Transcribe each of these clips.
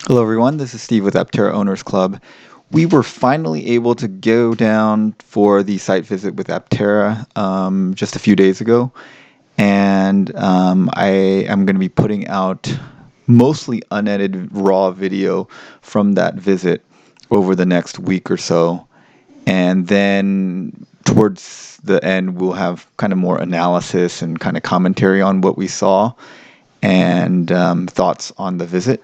Hello, everyone. This is Steve with Aptera Owners Club. We were finally able to go down for the site visit with Aptera just a few days ago, and I am going to be putting out mostly unedited raw video from that visit over the next week or so. And then towards the end, we'll have kind of more analysis and kind of commentary on what we saw and thoughts on the visit.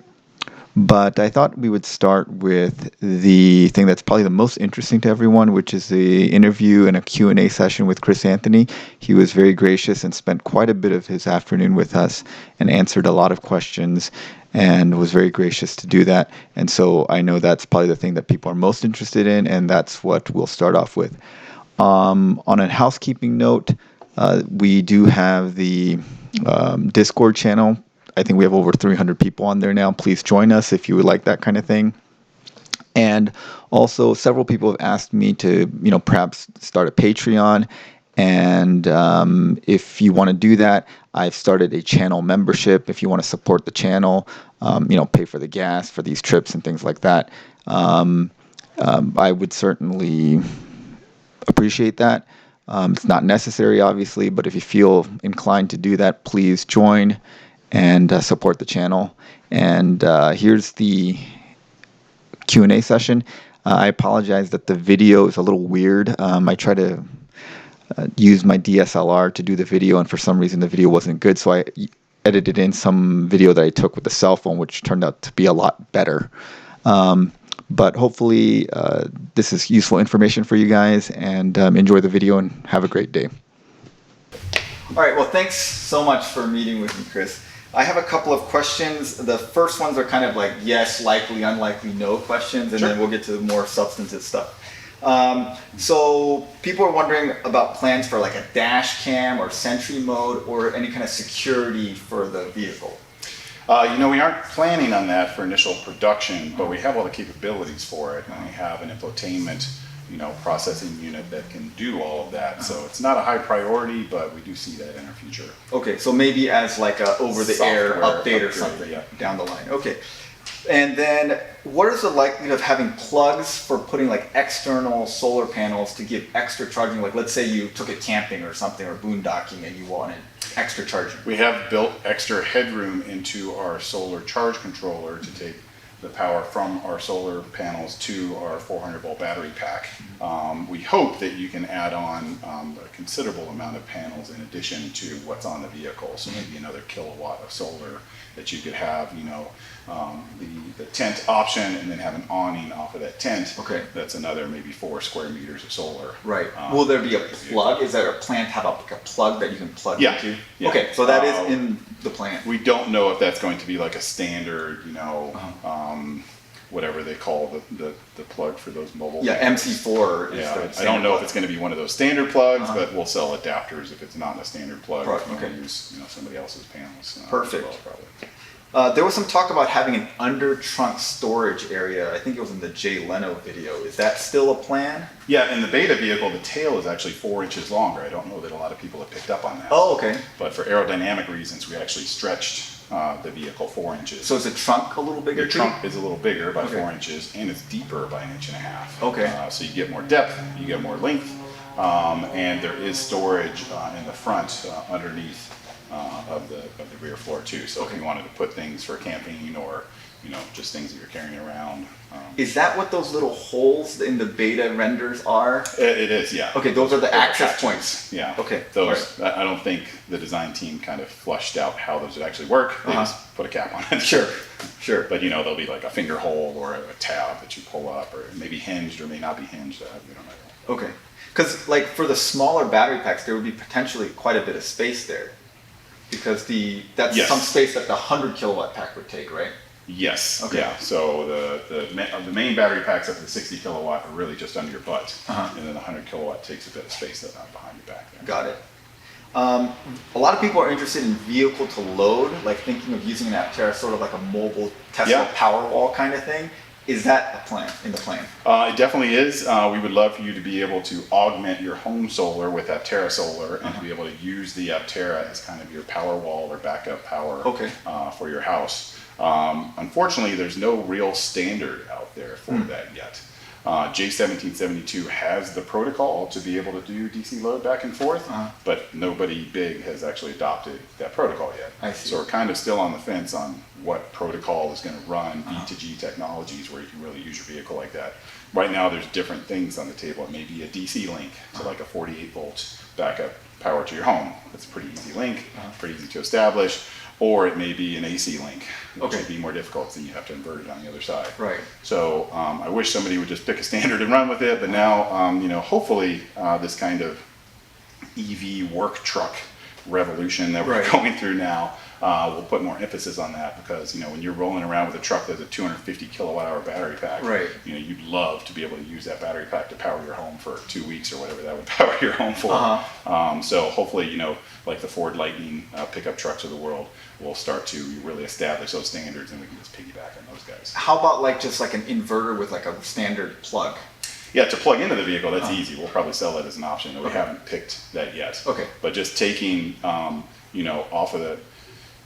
But I thought we would start with the thing that's probably the most interesting to everyone, which is the interview and a Q&A session with Chris Anthony. He was very gracious and spent quite a bit of his afternoon with us and answered a lot of questions and was very gracious to do that. And so I know that's probably the thing that people are most interested in, and that's what we'll start off with. On a housekeeping note, we do have the Discord channel. I think we have over 300 people on there now. Please join us if you would like that kind of thing. And also, several people have asked me to, perhaps start a Patreon. And if you want to do that, I've started a channel membership. If you want to support the channel, pay for the gas for these trips and things like that, I would certainly appreciate that. It's not necessary, obviously, but if you feel inclined to do that, please join and support the channel. And here's the Q&A session. I apologize that the video is a little weird. I try to use my DSLR to do the video, and for some reason the video wasn't good, so I edited in some video that I took with the cell phone, which turned out to be a lot better. But hopefully this is useful information for you guys, and enjoy the video and have a great day. All right, well, thanks so much for meeting with me, Chris. I have a couple of questions. The first ones are kind of like yes, likely, unlikely, no questions, and Sure. then we'll get to the more substantive stuff. So people are wondering about plans for like a dash cam or sentry mode or any kind of security for the vehicle. We aren't planning on that for initial production, but we have all the capabilities for it, and we have an infotainment, processing unit that can do all of that. So it's not a high priority, but we do see that in our future. Okay, so maybe as like a over-the-air Software update or upgrade, something yeah. down the line. Okay, and then what is the likelihood of having plugs for putting like external solar panels to give extra charging? Like let's say you took it camping or something or boondocking and you wanted extra charging. We have built extra headroom into our solar charge controller to take the power from our solar panels to our 400-volt battery pack. We hope that you can add on a considerable amount of panels in addition to what's on the vehicle. So maybe another kilowatt of solar that you could have, the tent option, and then have an awning off of that tent. Okay. That's another maybe 4 square meters of solar. Right. Will there be a plug? Is there a plan to have like a plug that you can plug Yeah. into? Yeah. Okay, so that is in the plan. We don't know if that's going to be like a standard, whatever they call the plug for those mobile. Yeah, panels. MC4 is Yeah, the I don't standard know plug. if it's going to be one of those standard plugs, but we'll sell adapters if it's not a standard plug. Right, If you okay. want to use somebody else's panels. Perfect. As well, probably. There was some talk about having an under trunk storage area. I think it was in the Jay Leno video. Is that still a plan? Yeah, in the beta vehicle, the tail is actually 4 inches longer. I don't know that a lot of people have picked up on that. Oh, okay. But for aerodynamic reasons, we actually stretched the vehicle 4 inches. So is the trunk a little bigger Your too? trunk is a little bigger by Okay. 4 inches, and it's deeper by 1.5 inches. Okay. So you get more depth, you get more length, and there is storage in the front underneath of the rear floor too. So if you wanted to put things for camping or just things that you're carrying around. Is that what those little holes in the beta renders are? It is, yeah. Okay, those are the access hatches. points. Yeah. Okay, Those, I don't think the design team kind of flushed out how those would actually work. They just put a cap on it. Sure. But there'll be like a finger hole or a tab that you pull up, or maybe hinged or may not be hinged. We don't know. Okay. Because like for the smaller battery packs, there would be potentially quite a bit of space there. Because that's Yes. some space that the 100 kilowatt pack would take, right? Yes. Okay. Yeah. So the main battery packs up to the 60 kilowatt are really just under your butt, and then the 100 kilowatt takes a bit of space behind your back there. Got it. A lot of people are interested in vehicle to load, like thinking of using an Aptera sort of like a mobile Tesla Yeah. Powerwall kind of thing. Is that in the plan? It definitely is. We would love for you to be able to augment your home solar with Aptera Solar and to be able to use the Aptera as kind of your power wall or backup power Okay. For your house. Unfortunately, there's no real standard out there for that yet. J1772 has the protocol to be able to do DC load back and forth, but nobody big has actually adopted that protocol yet. I see. So we're kind of still on the fence on what protocol is going to run B2G technologies where you can really use your vehicle like that. Right now, there's different things on the table. It may be a DC link to like a 48 volt backup power to your home. That's a pretty easy link, pretty easy to establish. Or it may be an AC link, which would be more difficult, then you have to invert it on the other side. Right. So I wish somebody would just pick a standard and run with it, but now, you know, hopefully this kind of EV work truck revolution that we're going through now will put more emphasis on that, because, you know, when you're rolling around with a truck that's a 250 kilowatt hour battery pack, you know, you'd love to be able to use that battery pack to power your home for 2 weeks or whatever that would power your home for. So hopefully, you know, like the Ford Lightning pickup trucks of the world will start to really establish those standards, and we can just piggyback on those guys. How about like just like an inverter with like a standard plug? Yeah, to plug into the vehicle, that's easy. We'll probably sell that as an option. We haven't picked that yet. But just taking, you know, off of the,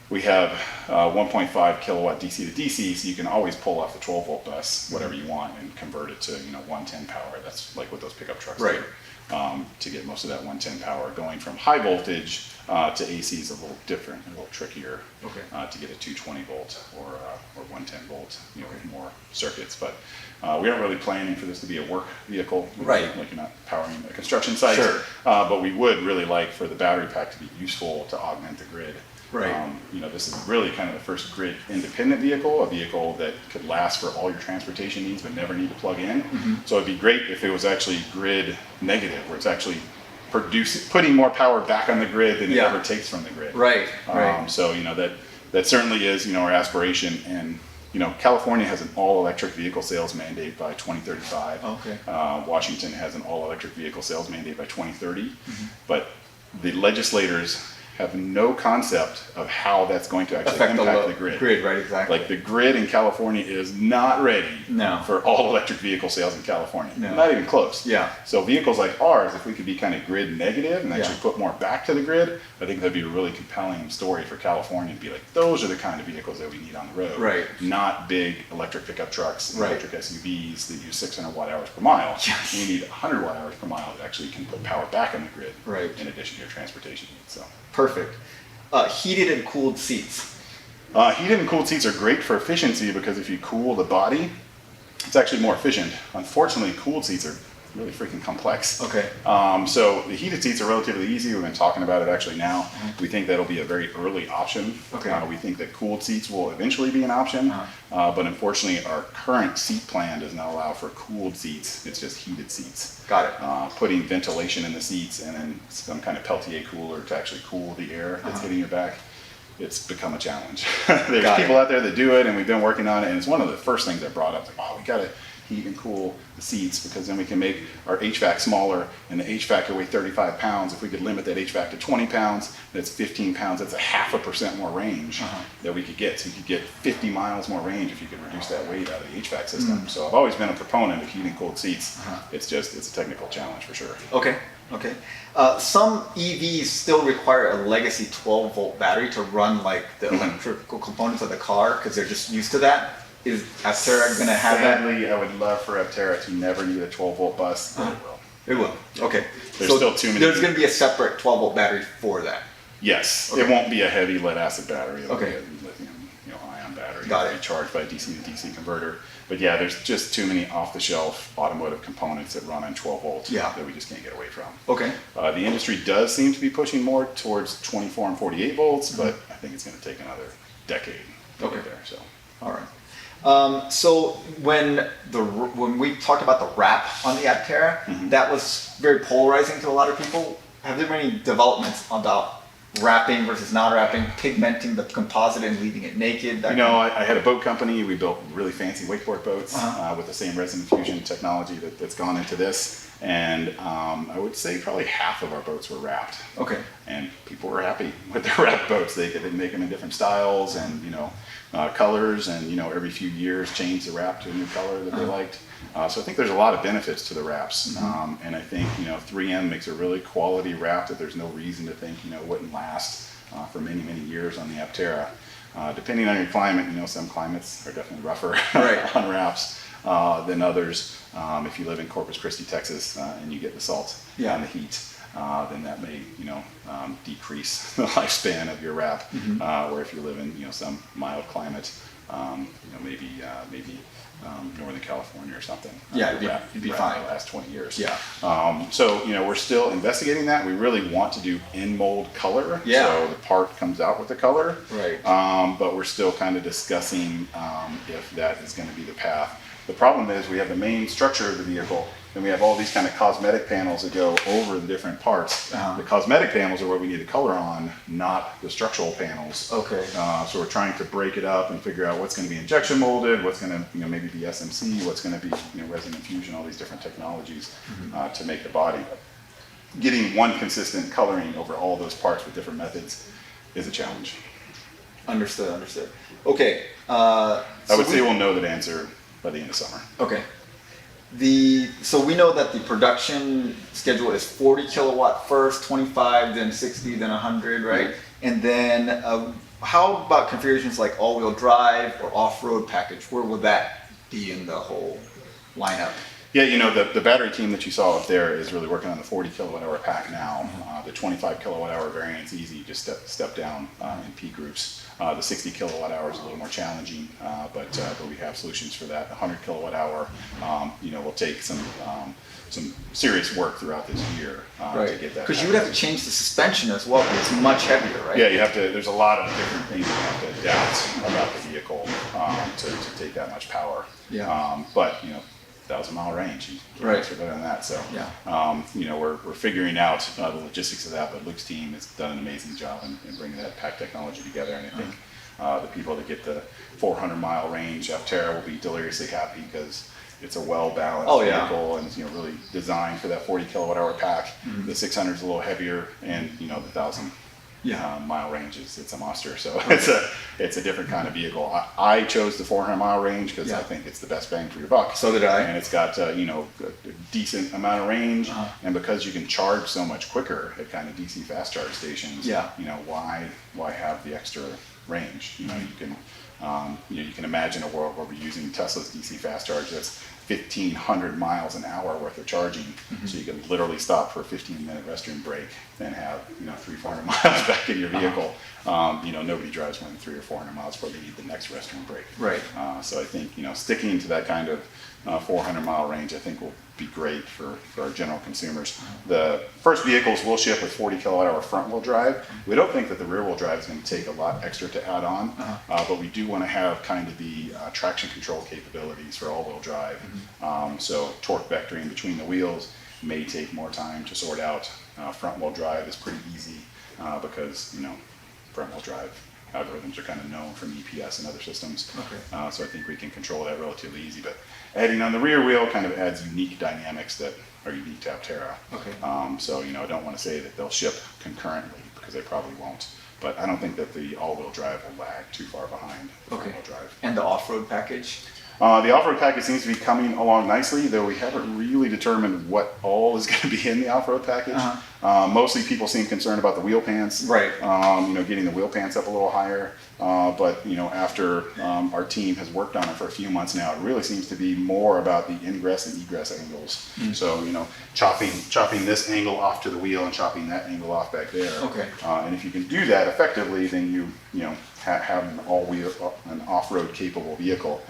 we have 1.5 kilowatt DC to DC, so you can always pull off the 12 volt bus, whatever you want, and convert it to, you know, 110 power. That's like what those pickup trucks do. To get most of that 110 power. Going from high voltage to AC is a little different, a little trickier to get a 220 volt or 110 volt, you know, with more circuits. But we aren't really planning for this to be a work vehicle. Like you're not powering a construction site. But we would really like for the battery pack to be useful to augment the grid. You know, this is really kind of the first grid independent vehicle, a vehicle that could last for all your transportation needs but never need to plug in. So it'd be great if it was actually grid negative, where it's actually putting more power back on the grid than it ever takes from the grid. So, you know, that certainly is, you know, our aspiration. And, you know, California has an all electric vehicle sales mandate by 2035. Washington has an all electric vehicle sales mandate by 2030. But the legislators have no concept of how that's going to actually impact the grid. Like the grid in California is not ready for all electric vehicle sales in California. Not even close. So vehicles like ours, if we could be kind of grid negative and actually put more back to the grid, I think that'd be a really compelling story for California to be like, those are the kind of vehicles that we need on the road. Not big electric pickup trucks, electric SUVs that use 600 watt hours per mile. We need 100 watt hours per mile that actually can put power back on the grid in addition to your transportation needs. So. Perfect. Heated and cooled seats. Heated and cooled seats are great for efficiency, because if you cool the body, it's actually more efficient. Unfortunately, cooled seats are really freaking complex. So the heated seats are relatively easy. We've been talking about it actually now. We think that'll be a very early option. We think that cooled seats will eventually be an option, but unfortunately our current seat plan does not allow for cooled seats. It's just heated seats. Putting ventilation in the seats and then some kind of Peltier cooler to actually cool the air that's hitting your back. It's become a challenge. There's people out there that do it, and we've been working on it, and it's one of the first things I brought up. Like, wow, we got to heat and cool the seats, because then we can make our HVAC smaller, and the HVAC could weigh 35 pounds. If we could limit that HVAC to 20 pounds, that's 15 pounds. That's a 0.5% more range that we could get. So you could get 50 miles more range if you could reduce that weight out of the HVAC system. So I've always been a proponent of heating and cooled seats. It's a technical challenge for sure. Some EVs still require a legacy 12 volt battery to run like the electrical components of the car, because they're just used to that. Is Aptera going to have that? Sadly, I would love for Aptera to never need a 12 volt bus, but it will. There's still too many. There's going to be a separate 12 volt battery for that. Yes, it won't be a heavy lead acid battery. It'll be a lithium, ion battery. It'll be charged by a DC to DC converter. But yeah, there's just too many off-the-shelf automotive components that run on 12 volts that we just can't get away from. The industry does seem to be pushing more towards 24 and 48 volts, but I think it's going to take another decade to get there. So. All right. So when we talked about the wrap on the Aptera, that was very polarizing to a lot of people. Have there been any developments about wrapping versus not wrapping, pigmenting the composite and leaving it naked? I had a boat company. We built really fancy wakeboard boats with the same resin fusion technology that's gone into this. And I would say probably half of our boats were wrapped. And people were happy with their wrapped boats. They could make them in different styles and colors, and every few years change the wrap to a new color that they liked. So I think there's a lot of benefits to the wraps, and I think 3M makes a really quality wrap that there's no reason to think wouldn't last for many years on the Aptera. Depending on your climate, some climates are definitely rougher Right. on wraps than others. If you live in Corpus Christi, Texas, and you get the salt and the heat, then that may, decrease the lifespan of your wrap. Or if you live in, some mild climate, maybe Northern California or something. Yeah, your wrap you'd be wrap fine. may last 20 years. Yeah. So, we're still investigating that. We really want to do in-mold color. Yeah. So the part comes out with the color. Right. But we're still kind of discussing if that is going to be the path. The problem is we have the main structure of the vehicle, and we have all these kind of cosmetic panels that go over the different parts. The cosmetic panels are what we need to color on, not the structural panels. Okay. So we're trying to break it up and figure out what's going to be injection molded, what's going to maybe be SMC, what's going to be resin infusion, all these different technologies to make the body. Getting one consistent coloring over all those parts with different methods is a challenge. Understood. Okay. I would say we'll know that answer by the end of summer. Okay. So we know that the production schedule is 40 kilowatt first, 25, then 60, then 100, right? Right. And then how about configurations like all-wheel drive or off-road package? Where will that be in the whole lineup? Yeah, the battery team that you saw up there is really working on the 40 kilowatt hour pack now. The 25 kilowatt hour variant's easy, just step down in P groups. The 60 kilowatt hour is a little more challenging, but we have solutions for that. The 100 kilowatt hour, will take some serious work throughout this year to get that. Because you would have to change the suspension as well, because it's much heavier, right? Yeah, you have to. There's a lot of different things you have to adapt about the vehicle to take that much power. Yeah. But 1,000-mile range. You can't Right. ask for better than that. So, Yeah. we're figuring out the logistics of that, but Luke's team has done an amazing job in bringing that pack technology together. And I think the people that get the 400-mile range, Aptera, will be deliriously happy because it's a well-balanced vehicle and really designed for that 40 kilowatt hour pack. The 600 is a little heavier, and the 1,000 mile range it's a monster. So it's a different kind of vehicle. I chose the 400-mile range because I think it's the best bang for your buck. So did I. And it's got a decent amount of range, and because you can charge so much quicker at kind of DC fast charge stations, why have the extra range? You can imagine a world where we're using Tesla's DC fast charge that's 1,500 miles an hour worth of charging, so you can literally stop for a 15-minute restroom break and have 300-400 miles back in your vehicle. Nobody drives more than 300 or 400 miles before they need the next restroom break. Right. So I think sticking to that kind of 400-mile range, I think will be great for our general consumers. The first vehicles will ship with 40 kilowatt hour front wheel drive. We don't think that the rear wheel drive is going to take a lot extra to add on, but we do want to have kind of the traction control capabilities for all wheel drive. So torque vectoring between the wheels may take more time to sort out. Front wheel drive is pretty easy because front wheel drive algorithms are kind of known from EPS and other systems. Okay. So I think we can control that relatively easy. But adding on the rear wheel kind of adds unique dynamics that are unique to Aptera. Okay. So I don't want to say that they'll ship concurrently because they probably won't. But I don't think that the all-wheel drive will lag too far behind the front-wheel drive. And the off-road package? The off-road package seems to be coming along nicely, though we haven't really determined what all is going to be in the off-road package. Mostly people seem concerned about the wheel pants. Right. Getting the wheel pants up a little higher. But after our team has worked on it for a few months now, it really seems to be more about the ingress and egress angles. So, chopping this angle off to the wheel and chopping that angle off back there. Okay. And if you can do that effectively, then you have an off-road capable vehicle.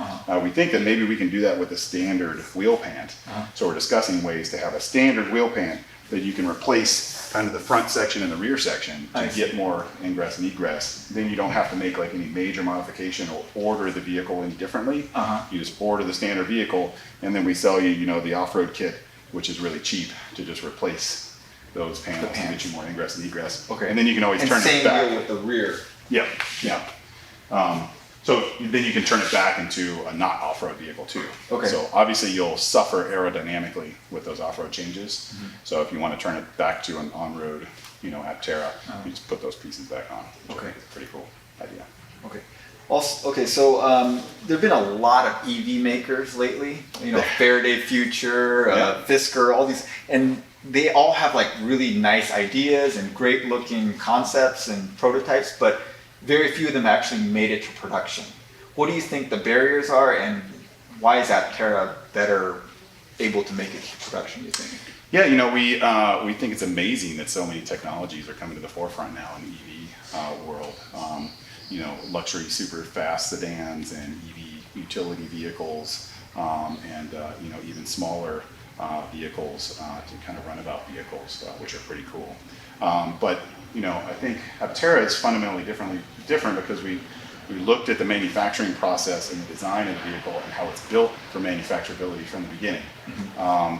We think that maybe we can do that with a standard wheel pant. So we're discussing ways to have a standard wheel pant that you can replace kind of the front section and the rear section to get more ingress and egress. Then you don't have to make like any major modification or order the vehicle any differently. You just order the standard vehicle, and then we sell you, the off-road kit, which is really cheap to just replace those panels to get you more ingress and egress. Okay. And then you can always turn it same back. deal with the rear. Yeah. So then you can turn it back into a not off-road vehicle too. Okay. So obviously you'll suffer aerodynamically with those off-road changes. So if you want to turn it back to an on-road, Aptera, you just put those pieces back on. Which I think is a pretty cool idea. Okay. Also, so there've been a lot of EV makers lately. Faraday Future, Fisker, all these, and they all have like really nice ideas and great looking concepts and prototypes, but very few of them actually made it to production. What do you think the barriers are, and why is Aptera better able to make it to production, do you think? Yeah, we think it's amazing that so many technologies are coming to the forefront now in the EV world. Luxury super fast sedans and EV utility vehicles, and even smaller vehicles to kind of runabout vehicles, which are pretty cool. But I think Aptera is fundamentally different because we looked at the manufacturing process and the design of the vehicle and how it's built for manufacturability from the beginning.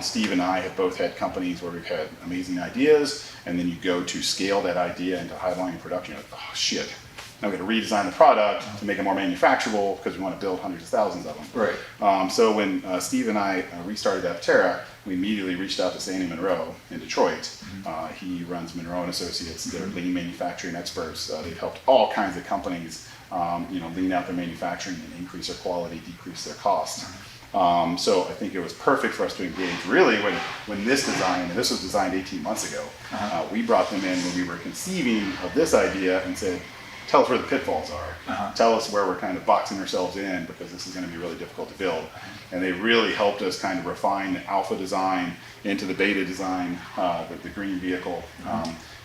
Steve and I have both had companies where we've had amazing ideas, and then you go to scale that idea into high volume production. You're like, oh shit, now we're going to redesign the product to make it more manufacturable because we want to build hundreds of thousands of them. Right. So when Steve and I restarted Aptera, we immediately reached out to Sandy Monroe in Detroit. He runs Monroe and Associates. They're lean manufacturing experts. They've helped all kinds of companies lean out their manufacturing and increase their quality, decrease their cost. So I think it was perfect for us to engage. Really, when this design, and this was designed 18 months ago, we brought them in when we were conceiving of this idea and said, tell us where the pitfalls are. Tell us where we're kind of boxing ourselves in, because this is going to be really difficult to build. And they really helped us kind of refine the alpha design into the beta design, the green vehicle.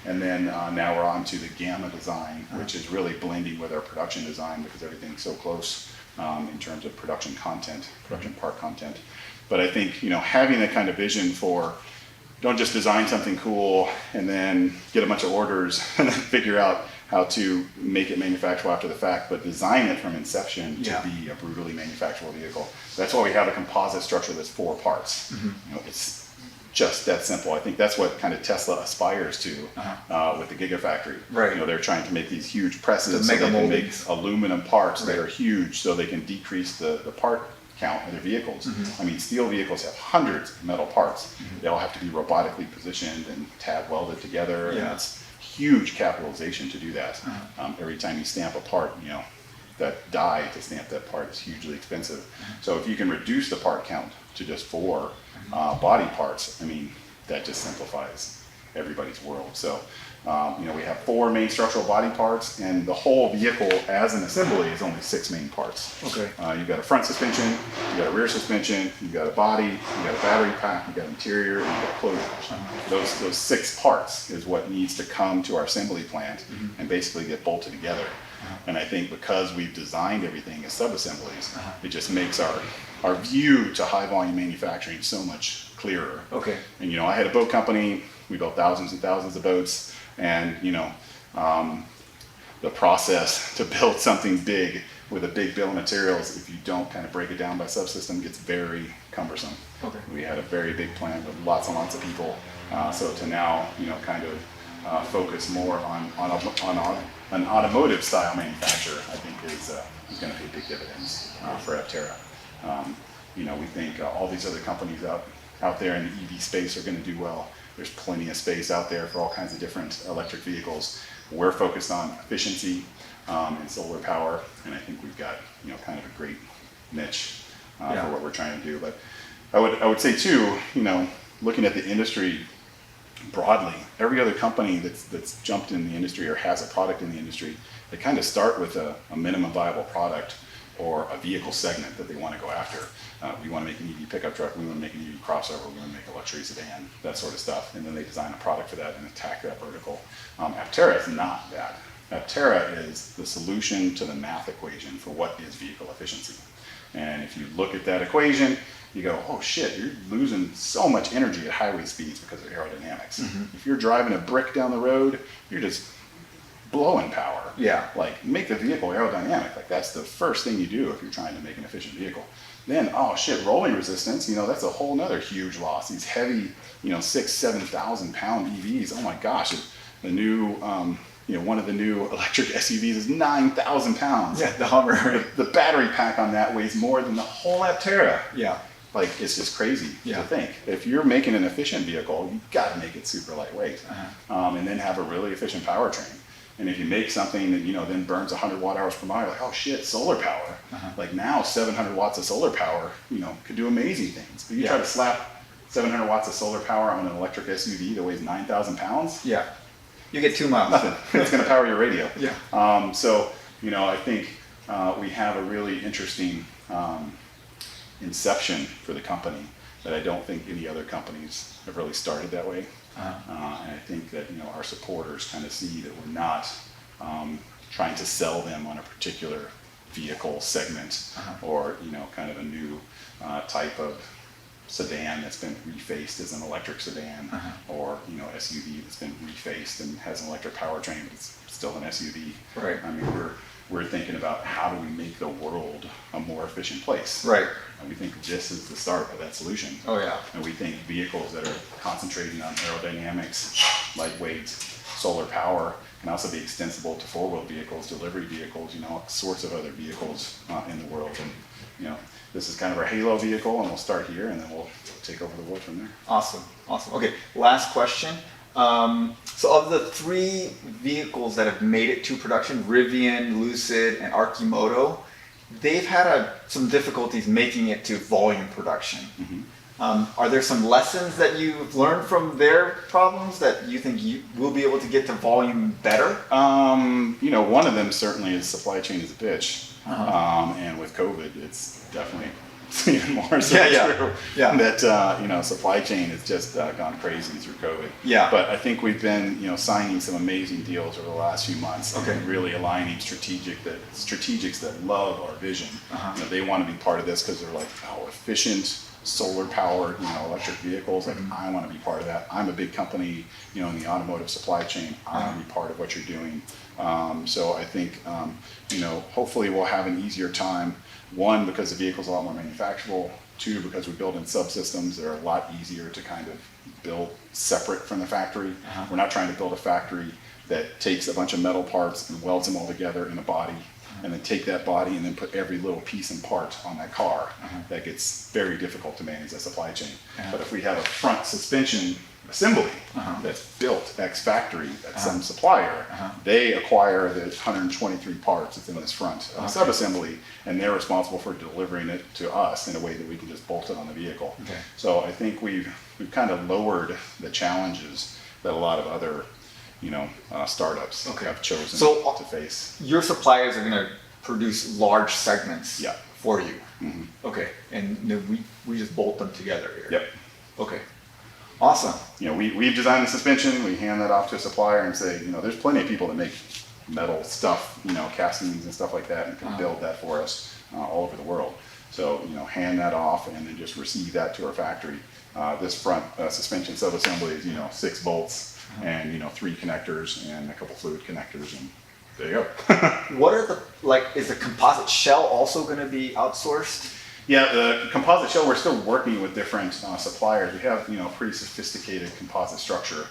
And then now we're on to the gamma design, which is really blending with our production design because everything's so close in terms of production content, production part content. But I think having that kind of vision for, don't just design something cool and then get a bunch of orders and then figure out how to make it manufacturable after the fact, but design it from inception to be a brutally manufacturable vehicle. That's why we have a composite structure that's 4 parts. It's just that simple. I think that's what kind of Tesla aspires to with the Gigafactory. Right. They're trying to make these huge presses so they can make aluminum parts that are huge, so they can decrease the part count of their vehicles. I mean, steel vehicles have hundreds of metal parts. They all have to be robotically positioned and tab welded together. And it's huge capitalization to do that. Every time you stamp a part, that die to stamp that part is hugely expensive. So if you can reduce the part count to just 4 body parts, I mean, that just simplifies everybody's world. So we have 4 main structural body parts, and the whole vehicle as an assembly is only 6 main parts. Okay. You've got a front suspension, you've got a rear suspension, you've got a body, you've got a battery pack, you've got interior, and you've got closures. Those 6 parts is what needs to come to our assembly plant and basically get bolted together. And I think because we've designed everything as sub-assemblies, it just makes our view to high volume manufacturing so much clearer. Okay. And I had a boat company, we built thousands and thousands of boats, and the process to build something big with a big bill of materials, if you don't kind of break it down by subsystem, gets very cumbersome. Okay. We had a very big plant with lots and lots of people, so to now kind of focus more on an automotive style manufacturer, I think is going to pay big dividends for Aptera. We think all these other companies out there in the EV space are going to do well. There's plenty of space out there for all kinds of different electric vehicles. We're focused on efficiency and solar power, and I think we've got kind of a great niche for what we're trying to do. But I would say too, looking at the industry broadly, every other company that's jumped in the industry or has a product in the industry, they kind of start with a minimum viable product or a vehicle segment that they want to go after. We want to make an EV pickup truck, we want to make an EV crossover, we want to make a luxury sedan, that sort of stuff. And then they design a product for that and attack that vertical. Aptera is not that. Aptera is the solution to the math equation for what is vehicle efficiency. And if you look at that equation, you go, oh shit, you're losing so much energy at highway speeds because of aerodynamics. If you're driving a brick down the road, you're just blowing power. Like, make the vehicle aerodynamic. Like, that's the first thing you do if you're trying to make an efficient vehicle. Then, oh shit, rolling resistance, that's a whole nother huge loss. These heavy, 6,000-7,000 pound EVs, oh my gosh, the new, one of the new electric SUVs is 9,000 pounds. Yeah, the Hummer. The battery pack on that weighs more than the whole Aptera. Like, it's just crazy to think. If you're making an efficient vehicle, you've got to make it super lightweight, and then have a really efficient powertrain. And if you make something that then burns 100 watt hours per mile, like, oh shit, solar power. Like, now 700 watts of solar power, could do amazing things. But you try to slap 700 watts of solar power on an electric SUV that weighs 9,000 pounds. You get 2 miles. Nothing. It's going to power your radio. Yeah. So, I think we have a really interesting inception for the company that I don't think any other companies have really started that way. And I think that our supporters kind of see that we're not trying to sell them on a particular vehicle segment or kind of a new type of sedan that's been refaced as an electric sedan or SUV that's been refaced and has an electric powertrain but it's still an SUV. Right. I mean we're thinking about how do we make the world a more efficient place. Right. And we think this is the start of that solution. Oh yeah. And we think vehicles that are concentrating on aerodynamics, lightweight, solar power can also be extensible to four-wheel vehicles, delivery vehicles, all sorts of other vehicles in the world. And this is kind of our halo vehicle, and we'll start here, and then we'll take over the world from there. Awesome, awesome. Okay, last question. So of the 3 vehicles that have made it to production, Rivian, Lucid, and Arcimoto, they've had some difficulties making it to volume production. Are there some lessons that you've learned from their problems that you think you will be able to get to volume better? One of them certainly is supply chain is a bitch. And with COVID, it's definitely even more so true. Yeah. That, supply chain has just gone crazy through COVID. Yeah. But I think we've been, signing some amazing deals over the last few months. Okay. And really aligning strategics that love our vision. They want to be part of this because they're like, efficient, solar powered, electric vehicles. Like I want to be part of that. I'm a big company, in the automotive supply chain. I want to be part of what you're doing. So I think, hopefully we'll have an easier time. 1, because the vehicle's a lot more manufacturable. 2, because we build in subsystems that are a lot easier to kind of build separate from the factory. We're not trying to build a factory that takes a bunch of metal parts and welds them all together in a body and then take that body and then put every little piece and part on that car. That gets very difficult to manage that supply chain. But if we have a front suspension assembly that's built ex-factory at some supplier, they acquire the 123 parts that's in this front subassembly, and they're responsible for delivering it to us in a way that we can just bolt it on the vehicle. So I think we've kind of lowered the challenges that a lot of other startups have chosen to face. Your suppliers are going to produce large segments for you. Okay, and we just bolt them together here. Yep. Okay. Awesome. We've designed the suspension. We hand that off to a supplier and say, there's plenty of people that make metal stuff, castings and stuff like that, and can build that for us all over the world. So hand that off and then just receive that to our factory. This front suspension subassembly is 6 bolts. And 3 connectors and a couple fluid connectors, and there you go. What are is the composite shell also going to be outsourced? Yeah, the composite shell, we're still working with different suppliers. We have pretty sophisticated composite structure.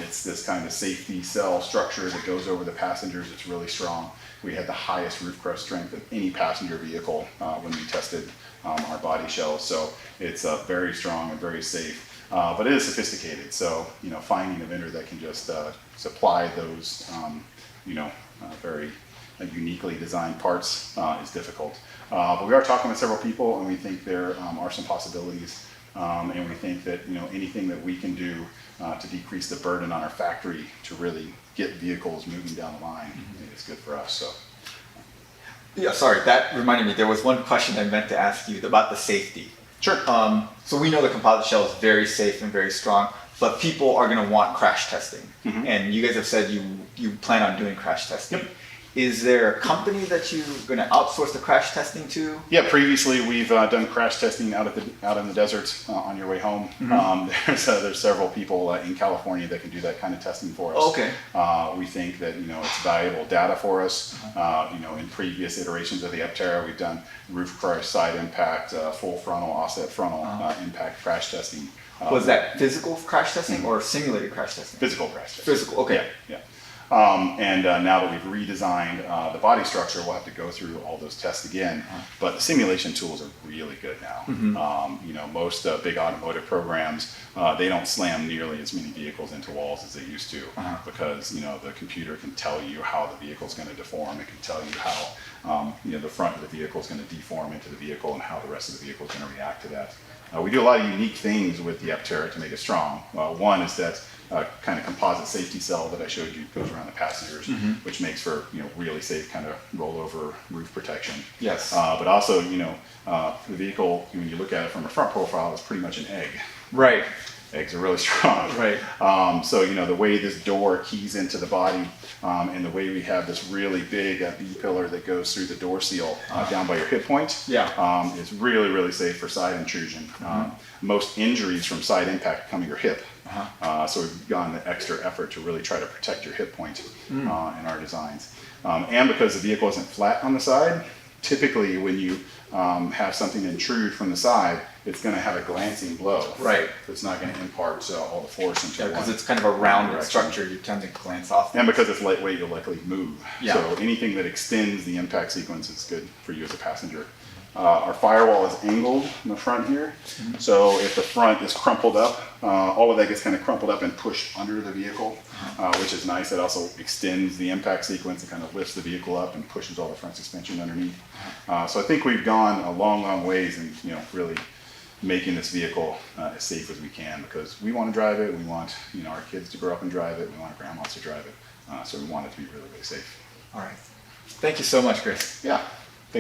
It's this kind of safety cell structure that goes over the passengers. It's really strong. We had the highest roof crush strength of any passenger vehicle when we tested our body shells. So it's very strong and very safe. But it is sophisticated, so finding a vendor that can just supply those very uniquely designed parts is difficult. But we are talking with several people, and we think there are some possibilities. And we think that anything that we can do to decrease the burden on our factory to really get vehicles moving down the line is good for us. So. Yeah, sorry, that reminded me. There was one question I meant to ask you about the safety. Sure. So we know the composite shell is very safe and very strong, but people are going to want crash testing. And you guys have said you plan on doing crash testing. Yep. Is there a company that you're going to outsource the crash testing to? Yeah, previously we've done crash testing out in the desert on your way home. There's several people in California that can do that kind of testing for us. Okay. We think that it's valuable data for us. In previous iterations of the Aptera, we've done roof crush, side impact, full frontal, offset frontal impact crash testing. Was that physical crash testing or simulated crash testing? Physical crash testing. Physical. Okay. Yeah. And now that we've redesigned the body structure, we'll have to go through all those tests again. But the simulation tools are really good now. Most big automotive programs, they don't slam nearly as many vehicles into walls as they used to because the computer can tell you how the vehicle is going to deform. It can tell you how the front of the vehicle is going to deform into the vehicle and how the rest of the vehicle is going to react to that. We do a lot of unique things with the Aptera to make it strong. One is that kind of composite safety cell that I showed you goes around the passengers, which makes for really safe kind of rollover roof protection. Yes. But also, the vehicle, when you look at it from a front profile, is pretty much an egg. Right. Eggs are really strong. Right. So the way this door keys into the body, and the way we have this really big B-pillar that goes through the door seal down by your hip point, is really, really safe for side intrusion. Most injuries from side impact come to your hip. So we've gone the extra effort to really try to protect your hip point in our designs. And because the vehicle isn't flat on the side, typically when you have something intrude from the side, it's going to have a glancing blow. Right. It's not going to impart all the force into one. Because it's kind of a rounded direction. structure, you tend to glance off. And because it's lightweight, you'll likely move. Yeah. So anything that extends the impact sequence is good for you as a passenger. Our firewall is angled in the front here. So if the front is crumpled up, all of that gets kind of crumpled up and pushed under the vehicle, which is nice. It also extends the impact sequence and kind of lifts the vehicle up and pushes all the front suspension underneath. So I think we've gone a long, long ways in really making this vehicle as safe as we can, because we want to drive it. We want our kids to grow up and drive it. We want our grandmas to drive it. So we want it to be really, really safe. All right. Thank you so much, Chris. Yeah.